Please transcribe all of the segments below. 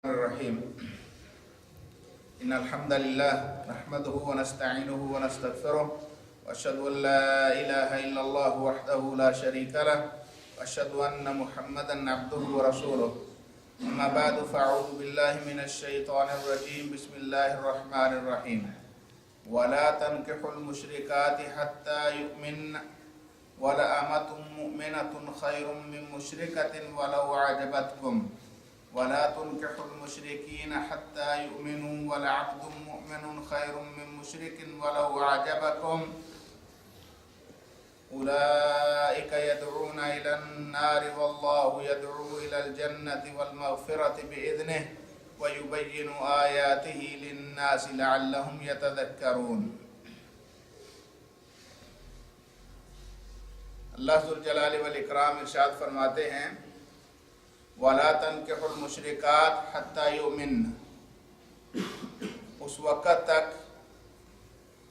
الرحيم إن الحمد لله نحمده ونستعينه ونستغفره وأشهد أن لا إله إلا الله وحده لا شريك له وأشهد أن محمدا عبده ورسوله أما بعد فأعوذ بالله من الشيطان الرجيم بسم الله الرحمن الرحيم ولا تنكحوا المشركات حتى يؤمن ولأمة مؤمنة خير من مشركة ولو أعجبتكم ولا تنكحوا المشركين حتى يؤمنوا ولعبد مؤمن خير من مشرك ولو أعجبكم أولئك يدعون إلى النار والله يدعو إلى الجنة والمغفرة بإذنه ويبين آياته للناس لعلهم يتذكرون۔ اللہ ذوالجلال والاکرام ارشاد فرماتے ہیں وَلَا تَنْكِحُوا الْمُشْرِكَاتِ حَتَّى يُؤْمِنَّ، اس وقت تک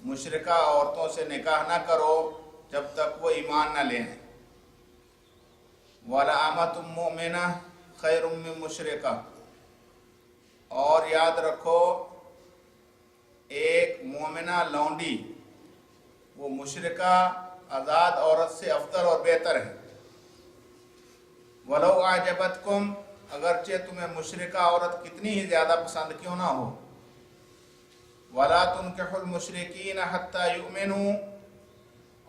مشرکہ عورتوں سے نکاح نہ کرو جب تک وہ ایمان نہ لیں۔ وَلَأَمَةٌ مُؤْمِنَةٌ خَيْرٌ مِّن مُشْرِكَةٍ، اور یاد رکھو ایک مومنہ لونڈی وہ مشرکہ آزاد عورت سے افضل اور بہتر ہے۔ وَلَوْ أَعْجَبَتْكُمْ، اگرچہ تمہیں مشرکہ عورت کتنی ہی زیادہ پسند کیوں نہ ہو۔ وَلَا تُنْكِحُوا الْمُشْرِكِينَ حَتَّى يُؤْمِنُوا،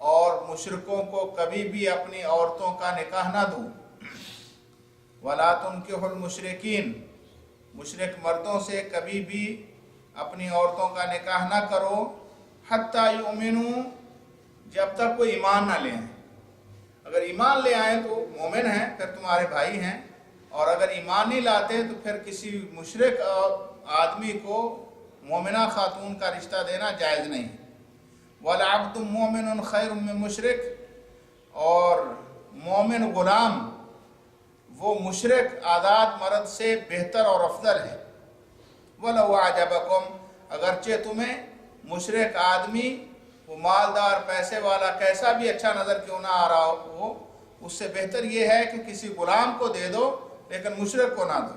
اور مشرکوں کو کبھی بھی اپنی عورتوں کا نکاح نہ دو۔ وَلَا تُنْكِحُوا الْمُشْرِكِينَ، مشرک مردوں سے کبھی بھی اپنی عورتوں کا نکاح نہ کرو حَتَّى يُؤْمِنُوا، جب تک وہ ایمان نہ لیں۔ اگر ایمان لے آئیں تو مومن ہیں، پھر تمہارے بھائی ہیں، اور اگر ایمان نہیں لاتے تو پھر کسی مشرک آدمی کو مومنہ خاتون کا رشتہ دینا جائز نہیں۔ وَالْعَبْدُ مُؤْمِنٌ خَيْرٌ مِّن مُشْرِكٍ، اور مومن غلام وہ مشرک آزاد مرد سے بہتر اور افضل ہے۔ وَلَوْ أَعْجَبَكُمْ، اگرچہ تمہیں مشرک آدمی وہ مالدار پیسے والا کیسا بھی اچھا نظر کیوں نہ آ رہا ہو، اس سے بہتر یہ ہے کہ کسی غلام کو دے دو لیکن مشرک کو نہ دو۔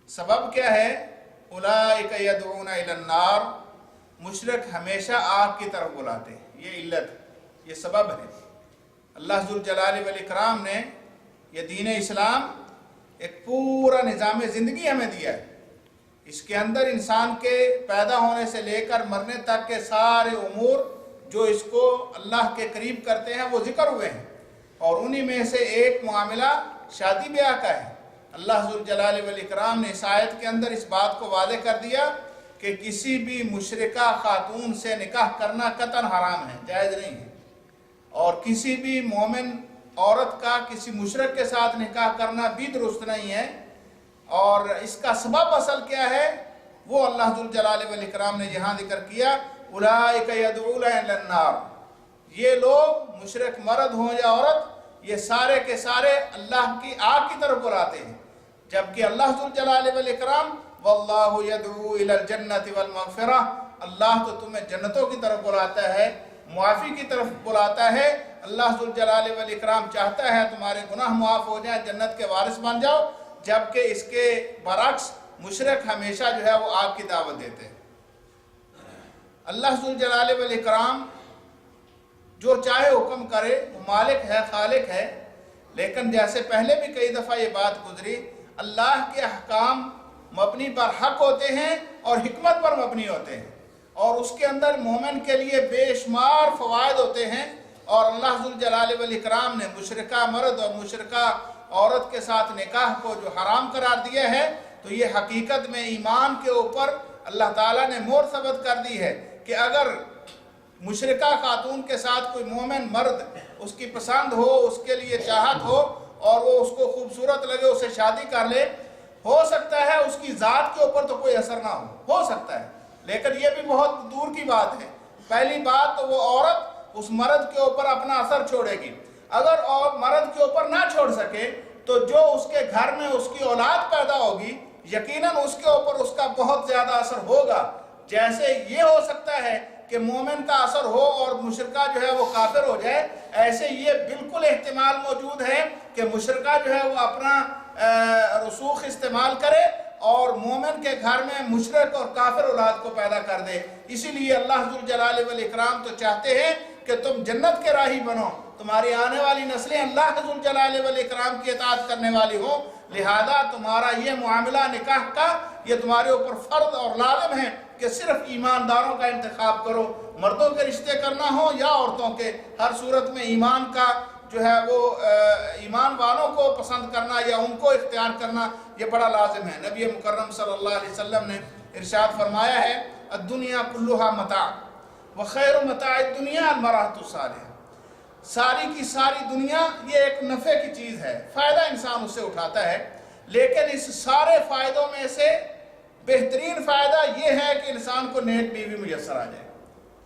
سبب کیا ہے؟ اولئک یدعون الی النار، مشرک ہمیشہ آگ کی طرف بلاتے ہیں، یہ علت، یہ سبب ہے۔ اللہ ذوالجلال والاکرام نے یہ دین اسلام ایک پورا نظام زندگی ہمیں دیا ہے۔ اس کے اندر انسان کے پیدا ہونے سے لے کر مرنے تک کے سارے امور جو اس کو اللہ کے قریب کرتے ہیں وہ ذکر ہوئے ہیں، اور انہی میں سے ایک معاملہ شادی بیاہ کا ہے۔ اللہ ذوالجلال والاکرام نے اس آیت کے اندر اس بات کو واضح کر دیا کہ کسی بھی مشرکہ خاتون سے نکاح کرنا قطعاً حرام ہے، جائز نہیں ہے، اور کسی بھی مومن عورت کا کسی مشرک کے ساتھ نکاح کرنا بھی درست نہیں ہے۔ اور اس کا سبب اصل کیا ہے وہ اللہ ذوالجلال والاکرام نے یہاں ذکر کیا، اولئک یدعون الی النار، یہ لوگ مشرک مرد ہوں یا عورت یہ سارے کے سارے اللہ کی آگ کی طرف بلاتے ہیں، جبکہ اللہ ذوالجلال والاکرام واللہ یدعو الی الجنۃ والمغفرہ، اللہ تو تمہیں جنتوں کی طرف بلاتا ہے، معافی کی طرف بلاتا ہے۔ اللہ ذوالجلال والاکرام چاہتا ہے تمہارے گناہ معاف ہو جائیں، جنت کے وارث بن جاؤ، جبکہ اس کے برعکس مشرک ہمیشہ جو ہے وہ آگ کی دعوت دیتے ہیں۔ اللہ ذوالجلال والاکرام جو چاہے حکم کرے، وہ مالک ہے، خالق ہے، لیکن جیسے پہلے بھی کئی دفعہ یہ بات گزری، اللہ کے احکام مبنی پر حق ہوتے ہیں اور حکمت پر مبنی ہوتے ہیں، اور اس کے اندر مومن کے لیے بے شمار فوائد ہوتے ہیں، اور اللہ ذوالجلال والاکرام نے مشرکہ مرد اور مشرکہ عورت کے ساتھ نکاح کو جو حرام قرار دیا ہے، تو یہ حقیقت میں ایمان کے اوپر اللہ تعالیٰ نے مہر ثبت کر دی ہے کہ اگر مشرکہ خاتون کے ساتھ کوئی مومن مرد اس کی پسند ہو، اس کے لیے چاہت ہو، اور وہ اس کو خوبصورت لگے، اسے شادی کر لے، ہو سکتا ہے اس کی ذات کے اوپر تو کوئی اثر نہ ہو سکتا ہے، لیکن یہ بھی بہت دور کی بات ہے۔ پہلی بات تو وہ عورت اس مرد کے اوپر اپنا اثر چھوڑے گی، اگر مرد کے اوپر نہ چھوڑ سکے تو جو اس کے گھر میں اس کی اولاد پیدا ہوگی یقیناً اس کے اوپر اس کا بہت زیادہ اثر ہوگا۔ جیسے یہ ہو سکتا ہے کہ مومن کا اثر ہو اور مشرکہ جو ہے وہ کافر ہو جائے، ایسے یہ بالکل احتمال موجود ہے کہ مشرکہ جو ہے وہ اپنا رسوخ استعمال کرے اور مومن کے گھر میں مشرک اور کافر اولاد کو پیدا کر دے۔ اسی لیے اللہ ذوالجلال والاکرام تو چاہتے ہیں کہ تم جنت کے راہی بنو، تمہاری آنے والی نسلیں اللہ ذوالجلال والاکرام کی اطاعت کرنے والی ہوں، لہذا تمہارا یہ معاملہ نکاح کا یہ تمہارے اوپر فرض اور لازم ہے کہ صرف ایمانداروں کا انتخاب کرو، مردوں کے رشتے کرنا ہو یا عورتوں کے، ہر صورت میں ایمان کا جو ہے وہ ایمان والوں کو پسند کرنا یا ان کو اختیار کرنا یہ بڑا لازم ہے۔ نبی مکرم صلی اللہ علیہ وسلم نے ارشاد فرمایا ہے الدنیا کلھا متاع وخیر متاع الدنیا المرأۃ الصالحہ، ساری کی ساری دنیا یہ ایک نفع کی چیز ہے، فائدہ انسان اس سے اٹھاتا ہے، لیکن اس سارے فائدوں میں سے بہترین فائدہ یہ ہے کہ انسان کو نیک بیوی میسر آ جائے۔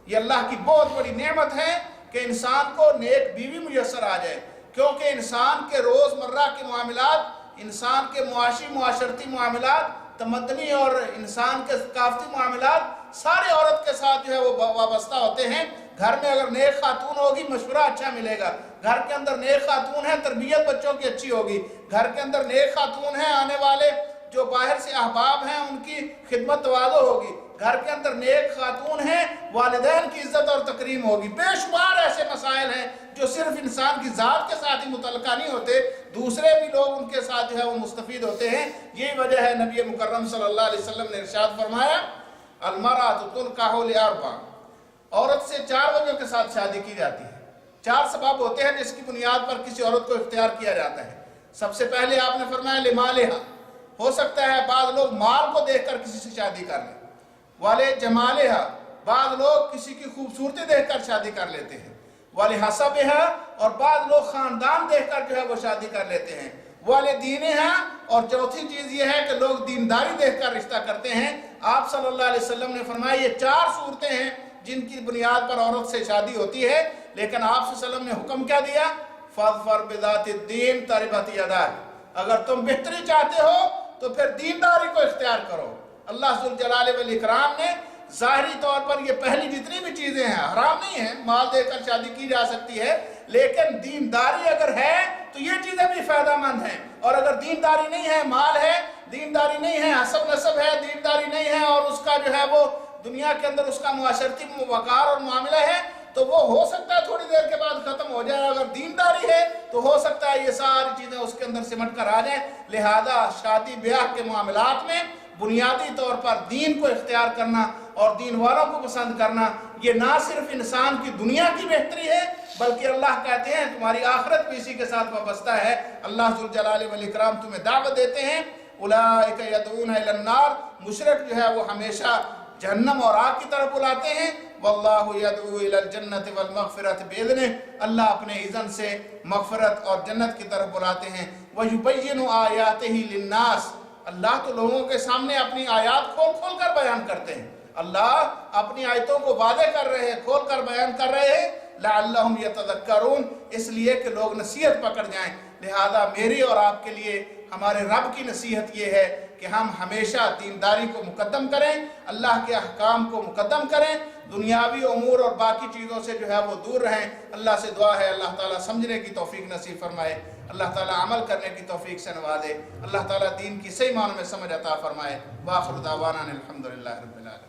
یہ اللہ کی بہت بڑی نعمت ہے کہ انسان کو نیک بیوی میسر آ جائے، کیونکہ انسان کے روزمرہ کے معاملات، انسان کے معاشرتی معاملات، تمدنی اور انسان کے ثقافتی معاملات سارے عورت کے ساتھ جو ہے وہ وابستہ ہوتے ہیں۔ گھر میں اگر نیک خاتون ہوگی مشورہ اچھا ملے گا، گھر کے اندر نیک خاتون ہے تربیت بچوں کی اچھی ہوگی، گھر کے اندر نیک خاتون ہے آنے والے جو باہر سے احباب ہیں ان کی خدمت تواضع ہوگی، گھر کے اندر نیک خاتون ہیں والدین کی عزت اور تکریم ہوگی۔ بے شمار ایسے مسائل ہیں جو صرف انسان کی ذات کے ساتھ ہی متعلقہ نہیں ہوتے، دوسرے بھی لوگ ان کے ساتھ جو ہے وہ مستفید ہوتے ہیں۔ یہی وجہ ہے نبی مکرم صلی اللہ علیہ وسلم نے ارشاد فرمایا المرأۃ تنکح لاربع، عورت سے 4 وجہوں کے ساتھ شادی کی جاتی ہے، 4 سبب ہوتے ہیں جس کی بنیاد پر کسی عورت کو اختیار کیا جاتا ہے۔ سب سے پہلے آپ نے فرمایا لمالہا، ہو سکتا ہے بعض لوگ مال کو دیکھ کر کسی سے شادی کر لیں، والے جمالہا، بعض لوگ کسی کی خوبصورتی دیکھ کر شادی کر لیتے ہیں، والے حسبہا، اور بعض لوگ خاندان دیکھ کر جو ہے وہ شادی کر لیتے ہیں، والے دینہا، اور چوتھی چیز یہ ہے کہ لوگ دینداری دیکھ کر رشتہ کرتے ہیں۔ آپ صلی اللہ علیہ وسلم نے فرمایا یہ 4 صورتیں ہیں جن کی بنیاد پر عورت سے شادی ہوتی ہے، لیکن آپ صلی اللہ علیہ وسلم نے حکم کیا دیا فاظفر بذات الدین تربت یداک، اگر تم بہتری چاہتے ہو تو پھر دینداری کو اختیار کرو۔ اللہ ذوالجلال والاکرام نے ظاہری طور پر یہ پہلی جتنی بھی چیزیں ہیں حرام نہیں ہیں، مال دے کر شادی کی جا سکتی ہے، لیکن دینداری اگر ہے تو یہ چیزیں بھی فائدہ مند ہیں، اور اگر دینداری نہیں ہے، مال ہے، دینداری نہیں ہے، حسب نسب ہے، دینداری نہیں ہے، اور اس کا جو ہے وہ دنیا کے اندر اس کا معاشرتی وقار اور معاملہ ہے، تو وہ ہو سکتا ہے تھوڑی دیر کے بعد ختم ہو جائے۔ اگر دینداری ہے تو ہو سکتا ہے یہ ساری چیزیں اس کے اندر سمٹ کر آ جائیں۔ لہذا شادی بیاہ کے معاملات میں بنیادی طور پر دین کو اختیار کرنا اور دین والوں کو پسند کرنا یہ نہ صرف انسان کی دنیا کی بہتری ہے بلکہ اللہ کہتے ہیں تمہاری آخرت بھی اسی کے ساتھ وابستہ ہے۔ اللہ ذوالجلال والاکرام تمہیں دعوت دیتے ہیں اولئک یدعون الی النار، مشرک جو ہے وہ ہمیشہ جہنم اور آگ کی طرف بلاتے ہیں، واللہ یدعو الی الجنت والمغفرۃ باذنہ، اللہ اپنے اذن سے مغفرت اور جنت کی طرف بلاتے ہیں۔ ویبین آیاتہ للناس، اللہ تو لوگوں کے سامنے اپنی آیات کھول کھول کر بیان کرتے ہیں، اللہ اپنی آیتوں کو واضح کر رہے ہیں، کھول کر بیان کر رہے ہیں، لعلہم یتذکرون، اس لیے کہ لوگ نصیحت پکڑ جائیں۔ لہذا میری اور آپ کے لیے ہمارے رب کی نصیحت یہ ہے کہ ہم ہمیشہ دینداری کو مقدم کریں، اللہ کے احکام کو مقدم کریں، دنیاوی امور اور باقی چیزوں سے جو ہے وہ دور رہیں۔ اللہ سے دعا ہے اللہ تعالیٰ سمجھنے کی توفیق نصیب فرمائے، اللہ تعالیٰ عمل کرنے کی توفیق سے نوازے، اللہ تعالیٰ دین کی صحیح معنوں میں سمجھ عطا فرمائے۔ وآخر دعوانا الحمدللہ رب العالمین۔